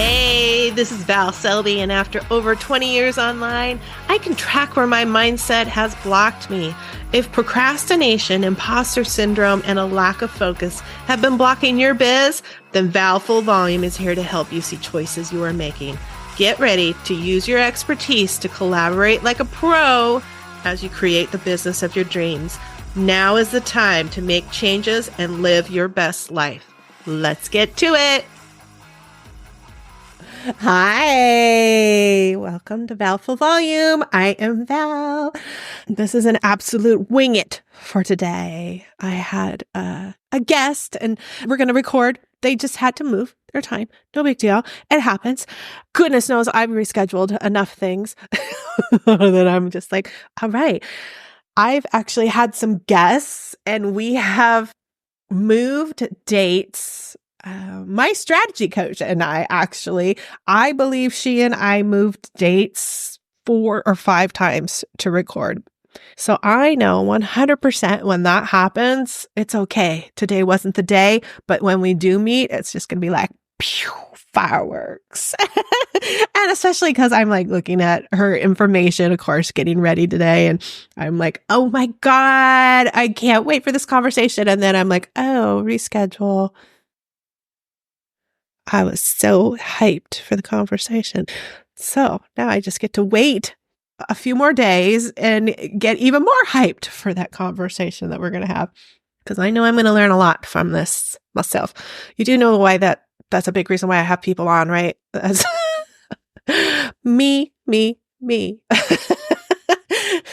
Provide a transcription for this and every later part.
Hey, this is Val Selby, and after over 20 years online, I can track where my mindset has blocked me. If procrastination, imposter syndrome, and a lack of focus have been blocking your biz, then Val Full Volume is here to help you see choices you are making. Get ready to use your expertise to collaborate like a pro as you create the business of your dreams. Now is the time to make changes and live your best life. Let's get to it. Hi, welcome to Val Full Volume. I am Val. This is an absolute wing it for today. I had a guest and we're going to record. They just had to move their time. No big deal. It happens. Goodness knows I've rescheduled enough things that I'm just like, all right. I've actually had some guests and we have moved dates. My strategy coach and I believe she and I moved dates 4 or 5 times to record. So I know 100% when that happens, it's okay. Today wasn't the day, but when we do meet, it's just going to be like, pew, fireworks. And especially because I'm like looking at her information, of course, getting ready today. And I'm like, oh my God, I can't wait for this conversation. And then I'm like, oh, reschedule. I was so hyped for the conversation. So now I just get to wait a few more days and get even more hyped for that conversation that we're going to have. Because I know I'm going to learn a lot from this myself. You do know why that's a big reason why I have people on, right? That's me.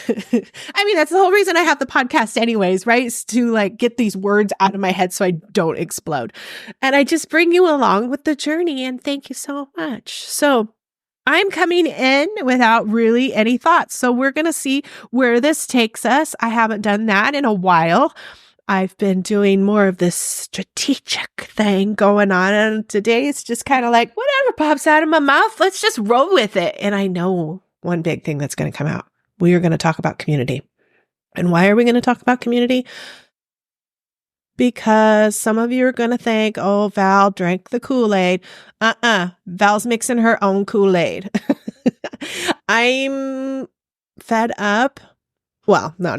I mean, that's the whole reason I have the podcast anyways, right? Is to like get these words out of my head so I don't explode. And I just bring you along with the journey and thank you so much. So I'm coming in without really any thoughts. So we're going to see where this takes us. I haven't done that in a while. I've been doing more of this strategic thing going on. And today it's just kind of like, whatever pops out of my mouth, let's just roll with it. And I know one big thing that's going to come out. We are going to talk about community. And why are we going to talk about community? Because some of you are going to think, oh, Val drank the Kool-Aid. Val's mixing her own Kool-Aid. I'm fed up. Well, no.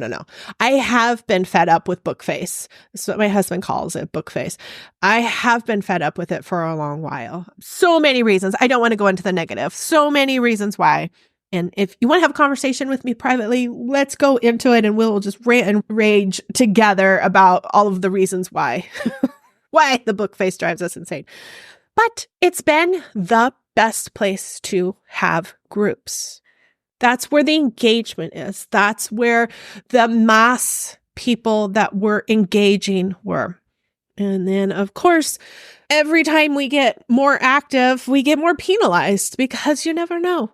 I have been fed up with Bookface. That's what my husband calls it, Bookface. I have been fed up with it for a long while. So many reasons. I don't want to go into the negative. So many reasons why. And if you want to have a conversation with me privately, let's go into it and we'll just rant and rage together about all of the reasons why, why the book face drives us insane. But it's been the best place to have groups. That's where the engagement is. That's where the mass people that were engaging were. And then, of course, every time we get more active, we get more penalized because you never know.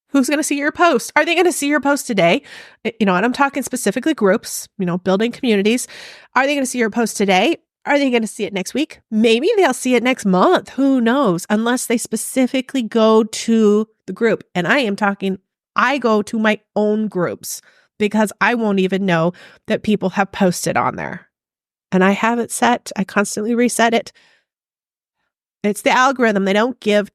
Who's going to see your post? Are they going to see your post today? And I'm talking specifically groups, building communities. Are they going to see your post today? Are they going to see it next week? Maybe they'll see it next month. Who knows? Unless they specifically go to the group. And I go to my own groups because I won't even know that people have posted on there. And I have it set. I constantly reset it. It's the algorithm. They don't give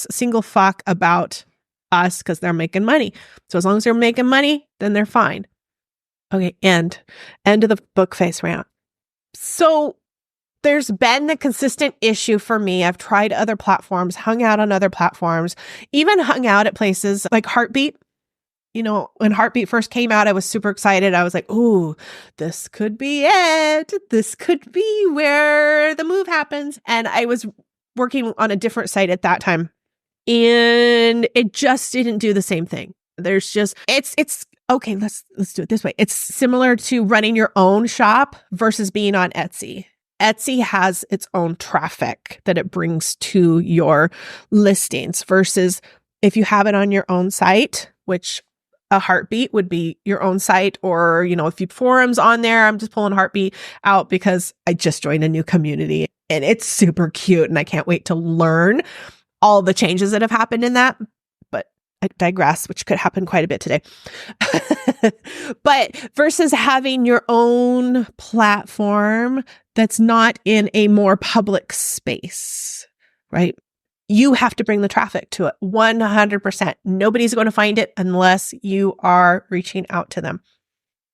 single fuck about us because they're making money. So as long as they're making money, then they're fine. Okay, end of the book face rant. So there's been the consistent issue for me. I've tried other platforms, hung out on other platforms, even hung out at places like Heartbeat. When Heartbeat first came out, I was super excited. I was like, ooh, this could be it. This could be where the move happens. And I was working on a different site at that time. And it just didn't do the same thing. There's just, it's okay. Let's do it this way. It's similar to running your own shop versus being on Etsy. Etsy has its own traffic that it brings to your listings versus if you have it on your own site, which a Heartbeat would be your own site, or, if you forums on there. I'm just pulling Heartbeat out because I just joined a new community and it's super cute and I can't wait to learn all the changes that have happened in that, but I digress, which could happen quite a bit today. But versus having your own platform that's not in a more public space, right? You have to bring the traffic to it 100%. Nobody's going to find it unless you are reaching out to them.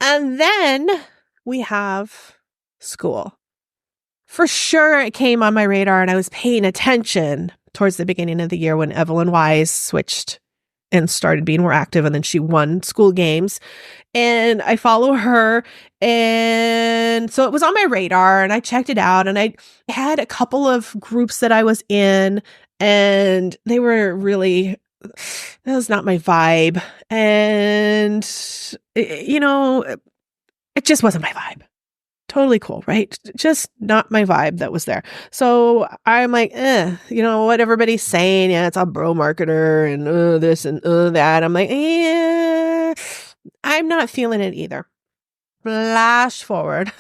And then we have Skool. For sure, it came on my radar and I was paying attention towards the beginning of the year when Evelyn Wise switched and started being more active, and then she won Skool games. And I follow her, and so it was on my radar, and I checked it out, and I had a couple of groups that I was in, and they were really, that was not my vibe. And, it just wasn't my vibe. Totally cool, right? Just not my vibe that was there. So I'm like, what everybody's saying. Yeah, it's a bro marketer and this and that. I'm like, I'm not feeling it either. Flash forward.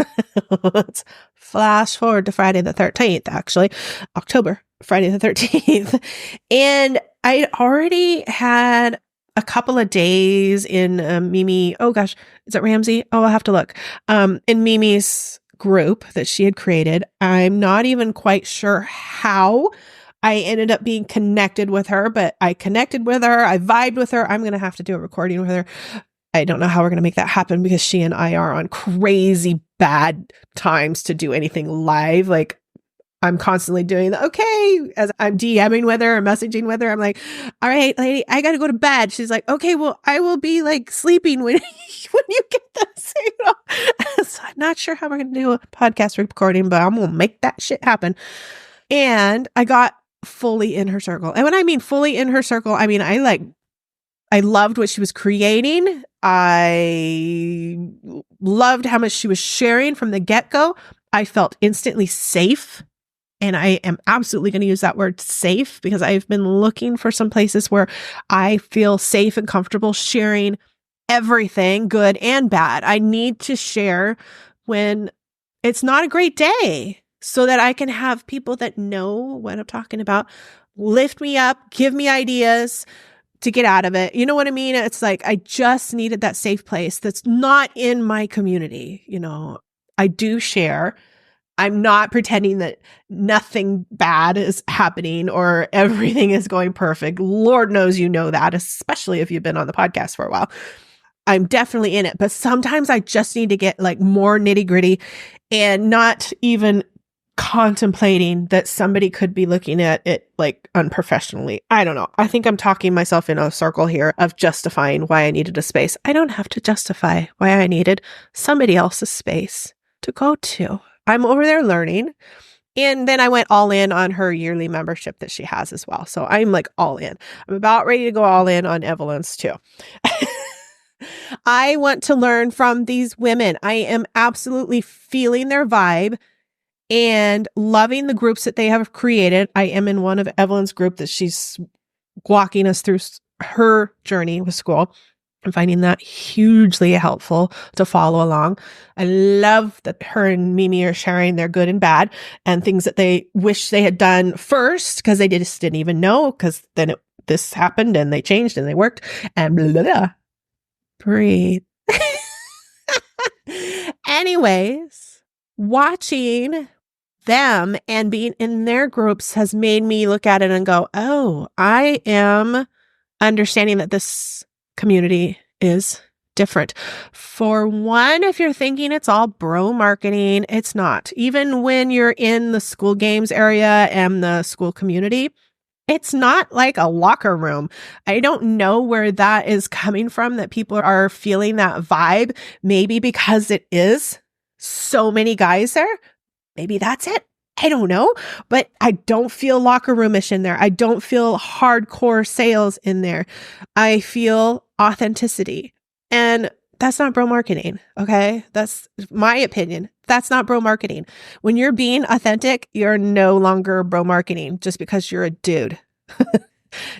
Let's flash forward to Friday the 13th, actually. October, Friday the 13th. And I already had a couple of days in Mimi. Oh gosh, is it Ramsey? Oh, I'll have to look. In Mimi's group that she had created. I'm not even quite sure how I ended up being connected with her, but I connected with her. I vibed with her. I'm going to have to do a recording with her. I don't know how we're going to make that happen because she and I are on crazy bad times to do anything live. Like, I'm constantly doing as I'm DMing with her or messaging with her. I'm like, all right, lady, I got to go to bed. She's like, okay, well, I will be like sleeping when you get the signal. So I'm not sure how we're going to do a podcast recording, but I'm going to make that shit happen. And I got fully in her circle. And when I mean fully in her circle, I mean, I loved what she was creating. I loved how much she was sharing from the get-go. I felt instantly safe. And I am absolutely going to use that word safe because I've been looking for some places where I feel safe and comfortable sharing everything, good and bad. I need to share when it's not a great day so that I can have people that know what I'm talking about lift me up, give me ideas to get out of it. You know what I mean? It's like I just needed that safe place that's not in my community. I do share. I'm not pretending that nothing bad is happening or everything is going perfect. Lord knows you know that, especially if you've been on the podcast for a while. I'm definitely in it, but sometimes I just need to get like more nitty gritty and not even contemplating that somebody could be looking at it like unprofessionally. I don't know. I think I'm talking myself in a circle here of justifying why I needed a space. I don't have to justify why I needed somebody else's space to go to. I'm over there learning. And then I went all in on her yearly membership that she has as well. So I'm like all in. I'm about ready to go all in on Evelyn's too. I want to learn from these women. I am absolutely feeling their vibe and loving the groups that they have created. I am in one of Evelyn's group that she's walking us through her journey with Skool. I'm finding that hugely helpful to follow along. I love that her and Mimi are sharing their good and bad and things that they wish they had done first because they just didn't even know because then this happened and they changed and they worked and blah, blah, blah. Breathe. Anyways, watching them and being in their groups has made me look at it and go, oh, I am understanding that this community is different. For one, if you're thinking it's all bro marketing, it's not. Even when you're in the Skool games area and the Skool community, it's not like a locker room. I don't know where that is coming from, that people are feeling that vibe. Maybe because it is so many guys there. Maybe that's it. I don't know, but I don't feel locker roomish in there. I don't feel hardcore sales in there. I feel authenticity. And that's not bro marketing. Okay. That's my opinion. That's not bro marketing. When you're being authentic, you're no longer bro marketing just because you're a dude.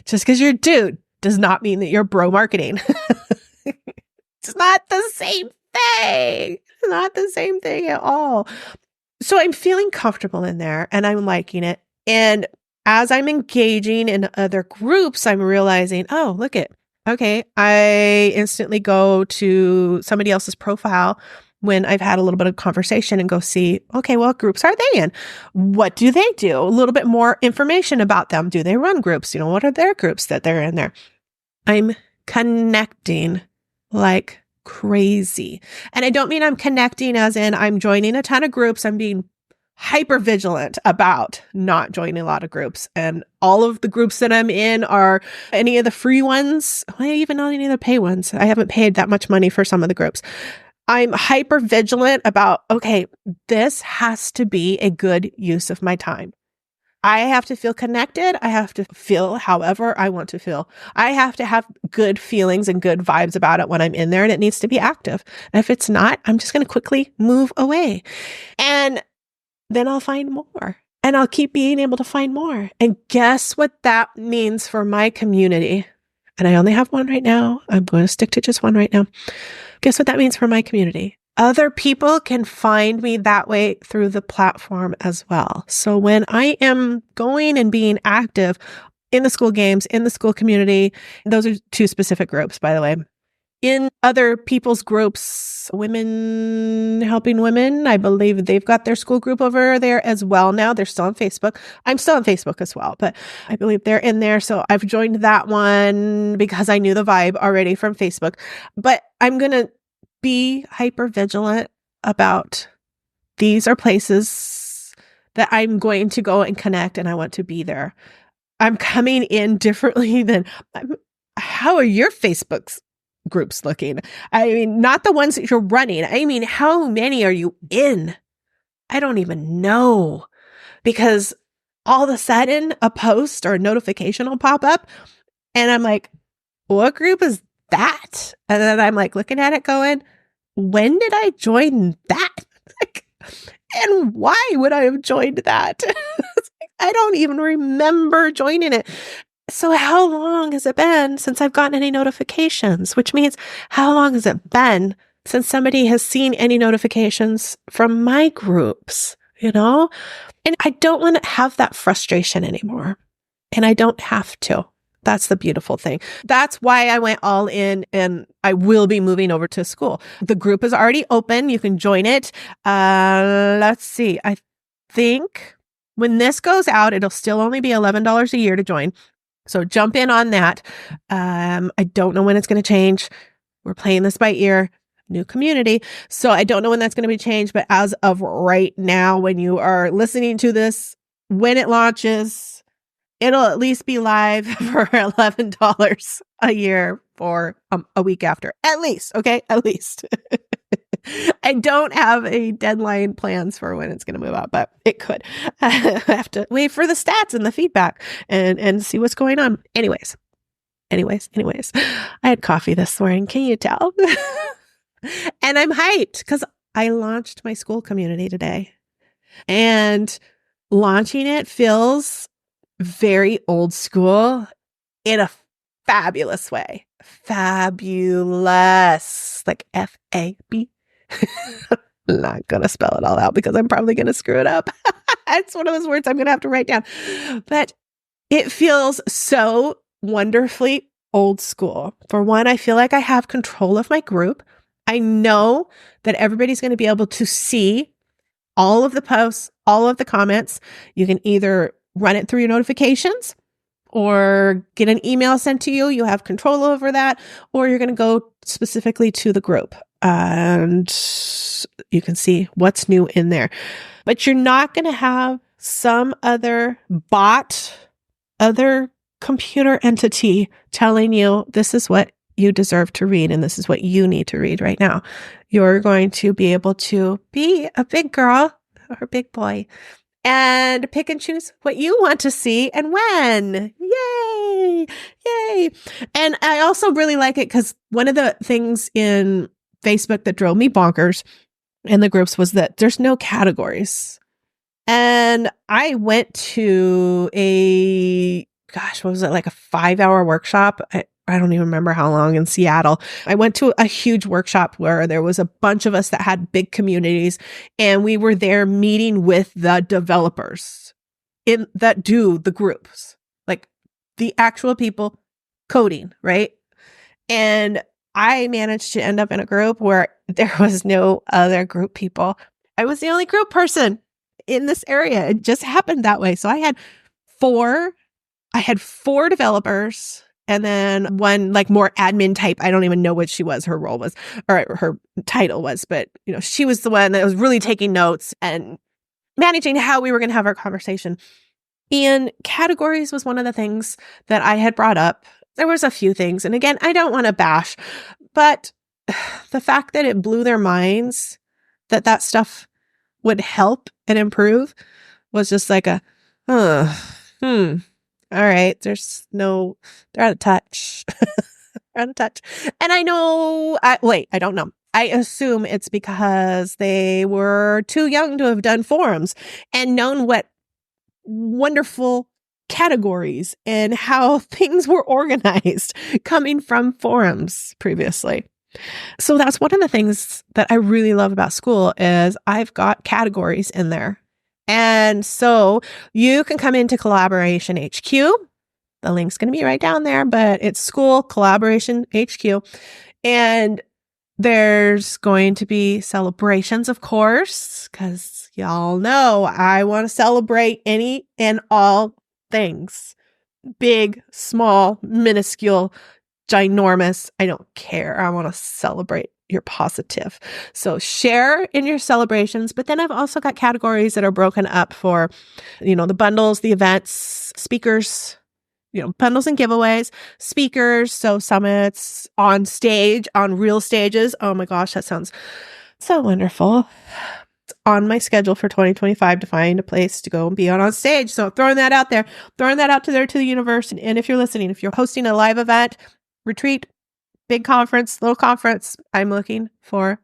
Just because you're a dude does not mean that you're bro marketing. It's not the same thing. It's not the same thing at all. So I'm feeling comfortable in there and I'm liking it. And as I'm engaging in other groups, I'm realizing, oh, look it. Okay. I instantly go to somebody else's profile when I've had a little bit of conversation and go see, okay, what groups are they in? What do they do? A little bit more information about them. Do they run groups? What are their groups that they're in there? I'm connecting like crazy. And I don't mean I'm connecting as in I'm joining a ton of groups. I'm being hyper vigilant about not joining a lot of groups. And all of the groups that I'm in are any of the free ones. Even not any of the pay ones. I haven't paid that much money for some of the groups. I'm hyper vigilant about, okay, this has to be a good use of my time. I have to feel connected. I have to feel however I want to feel. I have to have good feelings and good vibes about it when I'm in there, and it needs to be active. And if it's not, I'm just going to quickly move away. And then I'll find more. And I'll keep being able to find more. And guess what that means for my community? And I only have one right now. I'm going to stick to just one right now. Guess what that means for my community? Other people can find me that way through the platform as well. So when I am going and being active in the Skool games, in the Skool community, those are two specific groups, by the way. In other people's groups, Women Helping Women, I believe they've got their Skool group over there as well now. They're still on Facebook. I'm still on Facebook as well, but I believe they're in there. So I've joined that one because I knew the vibe already from Facebook. But I'm going to be hyper vigilant about these are places that I'm going to go and connect, and I want to be there. I'm coming in differently than how are your Facebook's groups looking? I mean, not the ones that you're running. I mean, how many are you in? I don't even know, because all of a sudden a post or a notification will pop up and I'm like, what group is that? And then I'm like looking at it going, when did I join that? And why would I have joined that? I don't even remember joining it. So how long has it been since I've gotten any notifications? Which means how long has it been since somebody has seen any notifications from my groups, And I don't want to have that frustration anymore. And I don't have to. That's the beautiful thing. That's why I went all in, and I will be moving over to Skool. The group is already open. You can join it. Let's see. I think when this goes out, it'll still only be $11 a year to join. So jump in on that. I don't know when it's going to change. We're playing this by ear. New community. So I don't know when that's going to be changed. But as of right now, when you are listening to this, when it launches, it'll at least be live for $11 a year for a week after. At least. Okay. At least. I don't have a deadline plans for when it's going to move out, but it could. I have to wait for the stats and the feedback and see what's going on. Anyways, I had coffee this morning. Can you tell? And I'm hyped because I launched my Skool community today, and launching it feels very old school in a fabulous way. Fabulous. Like F-A-B. I'm not going to spell it all out because I'm probably going to screw it up. It's one of those words I'm going to have to write down. But it feels so wonderfully old school. For one, I feel like I have control of my group. I know that everybody's going to be able to see all of the posts, all of the comments. You can either run it through your notifications or get an email sent to you. You have control over that, or you're going to go specifically to the group and you can see what's new in there. But you're not going to have some other bot, other computer entity telling you this is what you deserve to read and this is what you need to read right now. You're going to be able to be a big girl or big boy and pick and choose what you want to see and when. Yay! Yay! And I also really like it because one of the things in Facebook that drove me bonkers in the groups was that there's no categories. And I went to what was it, like a 5-hour workshop? I don't even remember how long, in Seattle. I went to a huge workshop where there was a bunch of us that had big communities, and we were there meeting with the developers that do the groups, like the actual people coding, right? And I managed to end up in a group where there was no other group people. I was the only group person in this area. It just happened that way. So four I had four developers and then one like more admin type. I don't even know what she was, her role was, or her title was, but she was the one that was really taking notes and managing how we were going to have our conversation. And categories was one of the things that I had brought up. There was a few things. And again, I don't want to bash, but the fact that it blew their minds that stuff would help and improve was just like all right, they're out of touch. They're out of touch. And I don't know. I assume it's because they were too young to have done forums and known what wonderful categories and how things were organized coming from forums previously. So that's one of the things that I really love about Skool is I've got categories in there. And so you can come into Collaboration HQ. The link's going to be right down there, but it's Skool Collaboration HQ. And there's going to be celebrations, of course, because y'all know I want to celebrate any and all things. Big, small, minuscule, ginormous. I don't care. I want to celebrate your positive. So share in your celebrations. But then I've also got categories that are broken up for, the bundles, the events, speakers, bundles and giveaways, speakers. So summits on stage, on real stages. Oh my gosh, that sounds so wonderful. It's on my schedule for 2025 to find a place to go and be on stage. So throwing that out there, throwing that out to the universe. And if you're listening, if you're hosting a live event, retreat, big conference, little conference, I'm looking for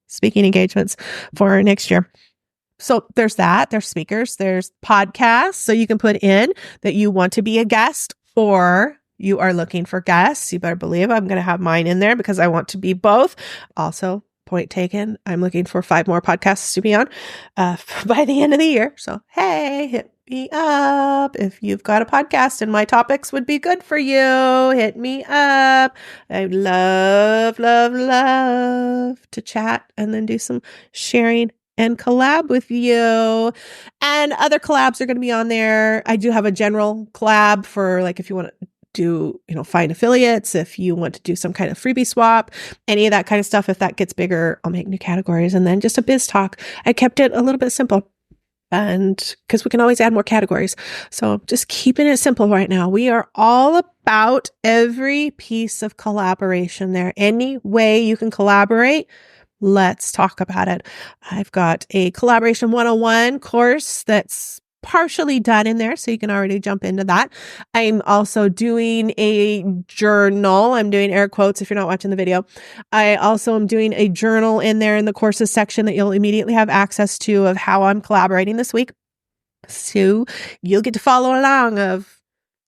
speaking engagements for next year. So there's that. There's speakers. There's podcasts. So you can put in that you want to be a guest or you are looking for guests. You better believe I'm going to have mine in there because I want to be both. Also, point taken, I'm looking for 5 more podcasts to be on by the end of the year. So, hey, hit me up. If you've got a podcast and my topics would be good for you, hit me up. I'd love, love, love to chat and then do some sharing and collab with you. And other collabs are going to be on there. I do have a general collab for like if you want to do, find affiliates, if you want to do some kind of freebie swap, any of that kind of stuff. If that gets bigger, I'll make new categories. And then just a biz talk. I kept it a little bit simple. And because we can always add more categories. So just keeping it simple right now. We are all about every piece of collaboration there. Any way you can collaborate, let's talk about it. I've got a Collaboration 101 course that's partially done in there, so you can already jump into that. I'm also doing a journal. I'm doing air quotes if you're not watching the video. I also am doing a journal in there in the courses section that you'll immediately have access to of how I'm collaborating this week. So you'll get to follow along of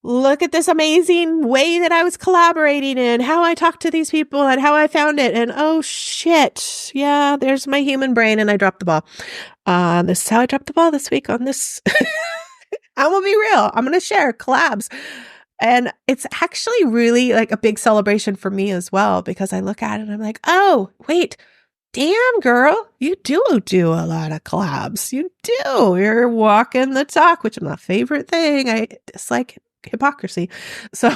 look at this amazing way that I was collaborating and how I talked to these people and how I found it. And oh shit. Yeah, there's my human brain and I dropped the ball. This is how I dropped the ball this week on this. I'm going to be real. I'm going to share collabs. And it's actually really like a big celebration for me as well, because I look at it and I'm like, oh, wait, damn girl, you do a lot of collabs. You do. You're walking the talk, which is my favorite thing. I dislike hypocrisy. So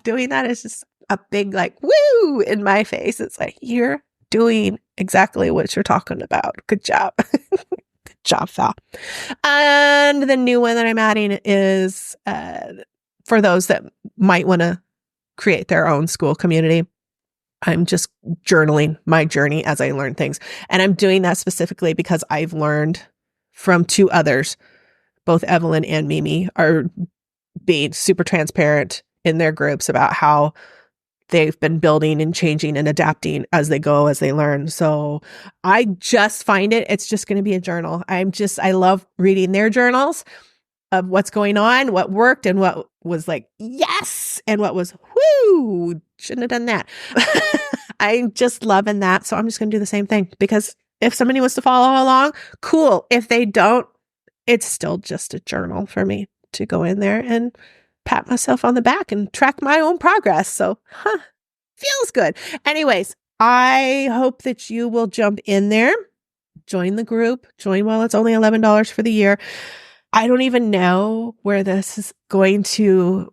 doing that is just a big like woo in my face. It's like, you're doing exactly what you're talking about. Good job. Good job, Val. And the new one that I'm adding is for those that might want to create their own Skool community. I'm just journaling my journey as I learn things. And I'm doing that specifically because I've learned from 2 others, both Evelyn and Mimi are being super transparent in their groups about how they've been building and changing and adapting as they go, as they learn. So I just find it's just going to be a journal. I love reading their journals of what's going on, what worked and what was like, yes, and what was, whoo, shouldn't have done that. I'm just loving that. So I'm just going to do the same thing because if somebody wants to follow along, cool. If they don't, it's still just a journal for me to go in there and pat myself on the back and track my own progress. So, feels good. Anyways, I hope that you will jump in there, join the group, join while it's only $11 for the year. I don't even know where this is going to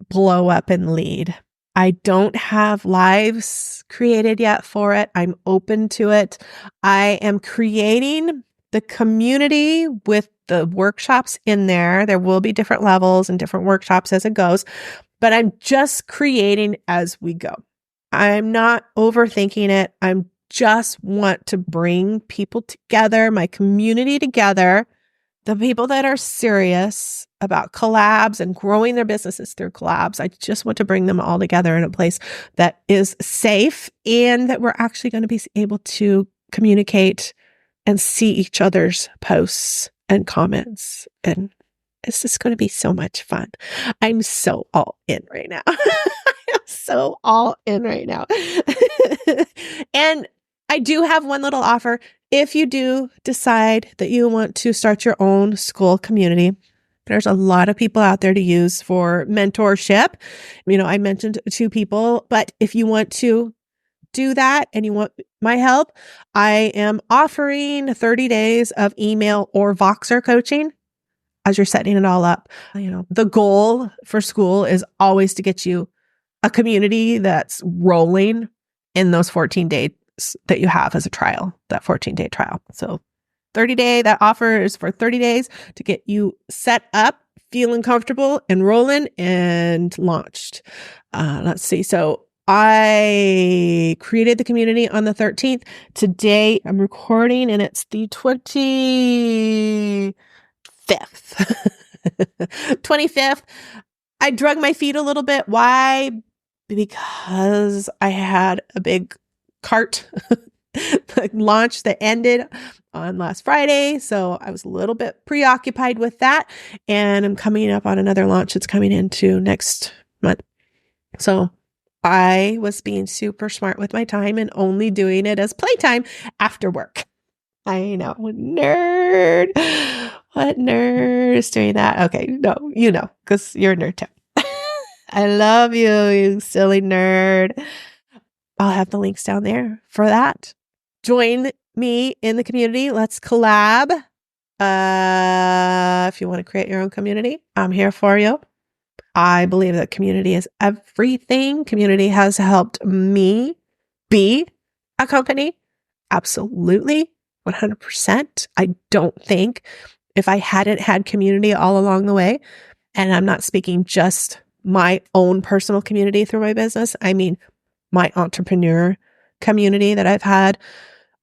blow up and lead. I don't have lives created yet for it. I'm open to it. I am creating the community with the workshops in there. There will be different levels and different workshops as it goes, but I'm just creating as we go. I'm not overthinking it. I'm just want to bring people together, my community together, the people that are serious about collabs and growing their businesses through collabs. I just want to bring them all together in a place that is safe and that we're actually going to be able to communicate and see each other's posts and comments. And it's just going to be so much fun. I'm so all in right now. I'm so all in right now. And I do have one little offer. If you do decide that you want to start your own Skool community, there's a lot of people out there to use for mentorship. I mentioned 2 people, but if you want to do that and you want my help, I am offering 30 days of email or Voxer coaching as you're setting it all up. The goal for Skool is always to get you a community that's rolling in those 14 days that you have as a trial, that 14-day trial. So 30-day, that offer is for 30 days to get you set up, feeling comfortable and rolling and launched. Let's see. So I created the community on the 13th. Today I'm recording and it's the 25th. 25th. I drug my feet a little bit. Why? Because I had a big cart launch that ended on last Friday. So I was a little bit preoccupied with that. And I'm coming up on another launch that's coming into next month. So I was being super smart with my time and only doing it as playtime after work. I know. Nerd. What nerd is doing that? Okay. No, because you're a nerd too. I love you, you silly nerd. I'll have the links down there for that. Join me in the community. Let's collab. If you want to create your own community, I'm here for you. I believe that community is everything. Community has helped me be a company. Absolutely. 100%. I don't think if I hadn't had community all along the way, and I'm not speaking just my own personal community through my business, I mean my entrepreneur community that I've had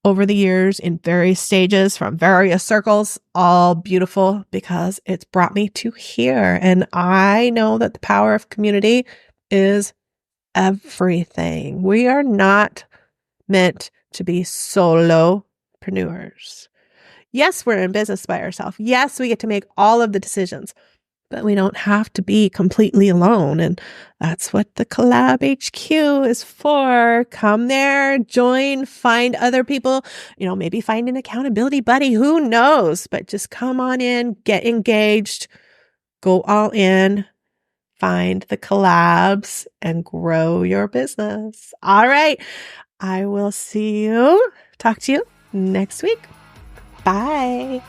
over the years in various stages from various circles, all beautiful because it's brought me to here. And I know that the power of community is everything. We are not meant to be solopreneurs. Yes, we're in business by ourselves. Yes, we get to make all of the decisions, but we don't have to be completely alone. And that's what the Collab HQ is for. Come there, join, find other people, maybe find an accountability buddy, who knows, but just come on in, get engaged, go all in, find the collabs and grow your business. All right. I will talk to you next week. Bye.